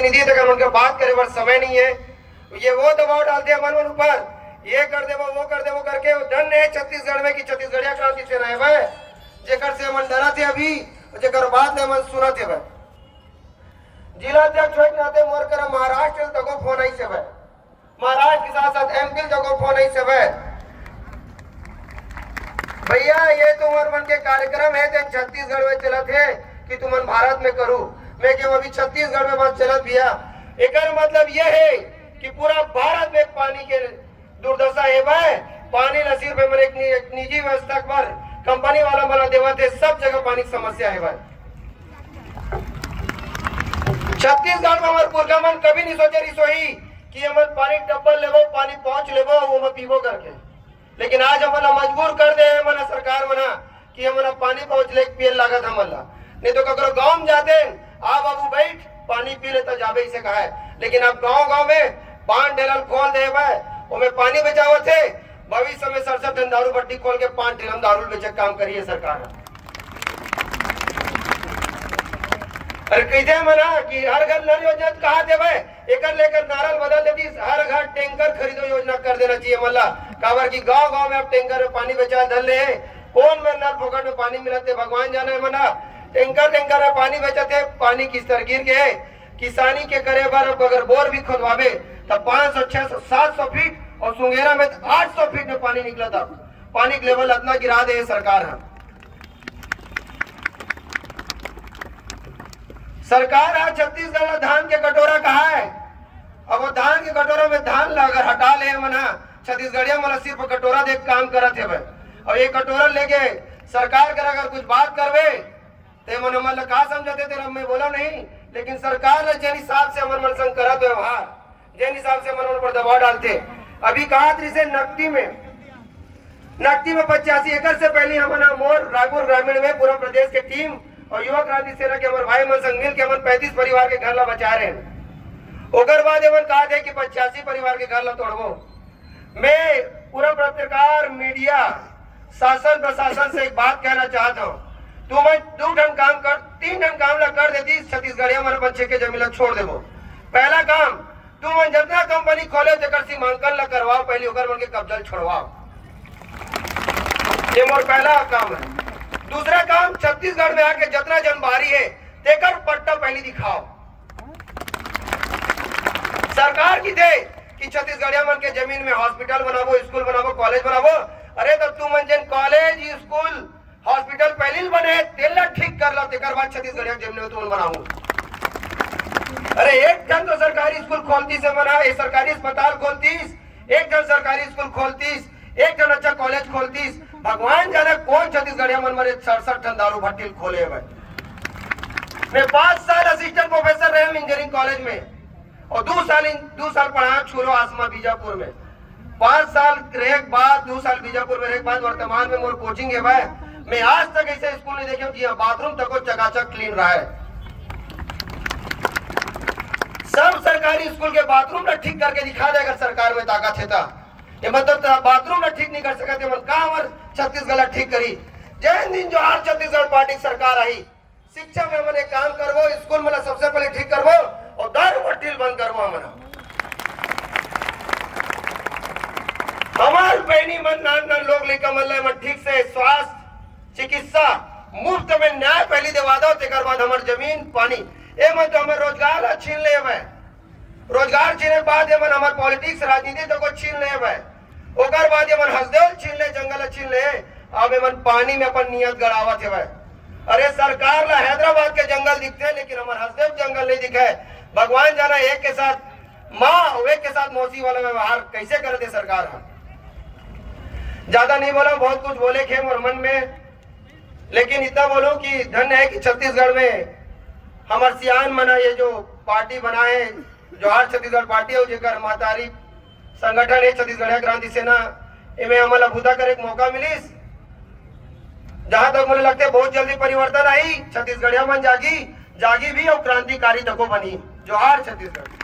प्रतिनिधि थे, उनके बात करे पर समय नहीं है। ये वो दबाव डालते हैं मन ऊपर, ये कर दे वो कर दे वो करके धन है छत्तीसगढ़ में कि छत्तीसगढ़िया क्रांति सेना है भाई, जेकर से मन डरा थे अभी, जेकर बात ने मन सुना थे भाई। जिला अध्यक्ष होने के नाते मोर कर महाराष्ट्र तक फोन आई से भाई, महाराष्ट्र के साथ साथ एमपी तक फोन आई से भाई। भैया ये तो उमर मन के कार्यक्रम है तो छत्तीसगढ़ में चलत है कि तुमन भारत में करूं, मैं क्यों अभी छत्तीसगढ़ में बस चलत भैया। एक मतलब यह है कि पूरा भारत में पानी के दुर्दशा है भाई। पानी न सिर्फ मैंने एक निजी व्यवस्था पर कंपनी वाला मला देवा थे, सब जगह पानी की समस्या है भाई। छत्तीसगढ़ में हमारे पुरखा मन कभी नहीं सोचे रही सोई कि हम पानी डब्बल लेवो, पानी पहुंच लेवो, वो मैं पीवो करके। लेकिन आज हमारा मजबूर कर दे मना सरकार मना कि हमारा पानी पहुंच ले पियल लागत हमला, नहीं तो ककरो गांव में जाते आ बाबू बैठ पानी पी ले तो जाबे इसे कहा है। लेकिन अब गांव में पान ढेलन खोल दे भाई, में पानी बचाओ थे, भविष्य में 67 टन दारू भट्टी खोल के 5 ट्रिलियन दारू बेचे काम करिए सरकार। अरे कैसे मना कि हर घर नल योजना कहा थे भाई, एक लेकर नारल बदल देती, हर घर टैंकर खरीदो योजना कर देना चाहिए मल्ला। काबर की गांव गांव में अब टैंकर में पानी बेचा धन ले, कौन में नल फोकट में पानी मिलते भगवान जाने मना। टैंकर में पानी बेचते, पानी किस तरह गिर गए किसानी के करे बार अगर बोर भी खुदवावे तब 500 600 700 फीट और सुंगेरा में 800 फीट में पानी निकला था। पानी का लेवल इतना गिरा दे सरकार है। सरकार आज छत्तीसगढ़ धान के कटोरा कहा है, अब वो धान के कटोरा में धान अगर हटा ले मना छत्तीसगढ़िया मला सिर्फ कटोरा देख काम करत है भाई। और ये कटोरा लेके सरकार कर अगर कुछ बात करवे ते मन मतलब कहा समझते थे, मैं बोला नहीं। लेकिन सरकार ने जिन हिसाब से अमर मन संग करत व्यवहार, जिन हिसाब से अमर मन पर दबाव डालते, अभी कहा से नकदी में 85 एकड़ से पहले हमारा मोर रायपुर ग्रामीण में पूरा प्रदेश के टीम और युवा क्रांति सेना के हमारे भाई मन संग मिल के हमारे 35 परिवार के घर ला बचा रहे हैं। ओकर बाद एमन कहा थे कि 85 परिवार के घर ला तोड़बो। मैं पूरा पत्रकार मीडिया शासन प्रशासन से एक बात कहना चाहता हूँ, तुम 2 ढंग काम कर 3 ढंग काम ला कर देती छत्तीसगढ़िया मन बच्चे के जमीन ला छोड़ देबो। पहला काम तुम जितना कंपनी खोले जकर सीमांकन ला करवाओ, पहले ओकर मन के कब्जा छोड़वाओ, ये मोर पहला काम है। दूसरा काम छत्तीसगढ़ में आके जितना जनबारी है तेकर पट्टा पहले दिखाओ। सरकार की दे कि छत्तीसगढ़िया मन के जमीन में हॉस्पिटल बनाबो, स्कूल बनाबो, कॉलेज बनाबो। अरे तो तुम जन कॉलेज स्कूल हॉस्पिटल पहले बने तेल ठीक कर लो, तेकर बाद छत्तीसगढ़िया जमीन में तुम बनाओ। अरे एक जन तो सरकारी स्कूल खोलती से मना, एक सरकारी अस्पताल खोलतीस, एक जन सरकारी स्कूल खोलतीस, एक जन अच्छा कॉलेज खोलतीस। भगवान जाने कौन छत्तीसगढ़िया मन मरे 67 टन दारू भट्टी खोले भाई। मैं 5 साल असिस्टेंट प्रोफेसर रहे इंजीनियरिंग कॉलेज में और 2 साल पढ़ा छूलो आसमा बीजापुर में। 5 साल रहे बाद 2 साल बीजापुर में रहे बाद वर्तमान में मोर कोचिंग है भाई। मैं आज तक ऐसे स्कूल नहीं देखे जी बाथरूम तक चकाचक क्लीन रहा है। सब सरकारी स्कूल के बाथरूम ना ठीक करके दिखा दे अगर सरकार में ताकत है तो। ये मतलब बाथरूम ना ठीक नहीं कर सकते मन का हमार छत्तीसगढ़ ठीक करी। जय दिन जो आज छत्तीसगढ़ पार्टी सरकार आई, शिक्षा में मैंने काम करवो, स्कूल में सबसे पहले ठीक करवो और दारू भट्टी बंद करवो। हमार बहनी मन नान लोग लेकर मन ठीक से स्वास्थ्य चिकित्सा मुफ्त में न्याय पहले दिवा दो, तेकर बाद हमार जमीन पानी ए मन तो हमें रोजगार छीन ले भाई। रोजगार छीने बाद मन हमार पॉलिटिक्स राजनीति तो को छीन ले भाई। ओकर बाद मन हसदेव छीन ले, जंगल छीन ले, अब मन पानी में अपन नियत गड़ावत है भाई। अरे सरकार ला हैदराबाद के जंगल दिखते हैं लेकिन हमार हसदेव जंगल नहीं दिखे। भगवान जाना एक के साथ माँ और एक के साथ मौसी वाला व्यवहार कैसे करते सरकार। ज्यादा नहीं बोला, बहुत कुछ बोले खे मोर मन में, लेकिन इतना बोलो कि धन्य है कि छत्तीसगढ़ में हमार सियान मना ये जो पार्टी बनाए जोहार छत्तीसगढ़ पार्टी है जेकर मातारी संगठन है छत्तीसगढ़ क्रांति सेना, इनमें हमारा भूता करे एक मौका मिलीस। जहां तक मुझे लगता है बहुत जल्दी परिवर्तन आई, छत्तीसगढ़िया मन जागी भी और क्रांतिकारी तको बनी। जोहार छत्तीसगढ़।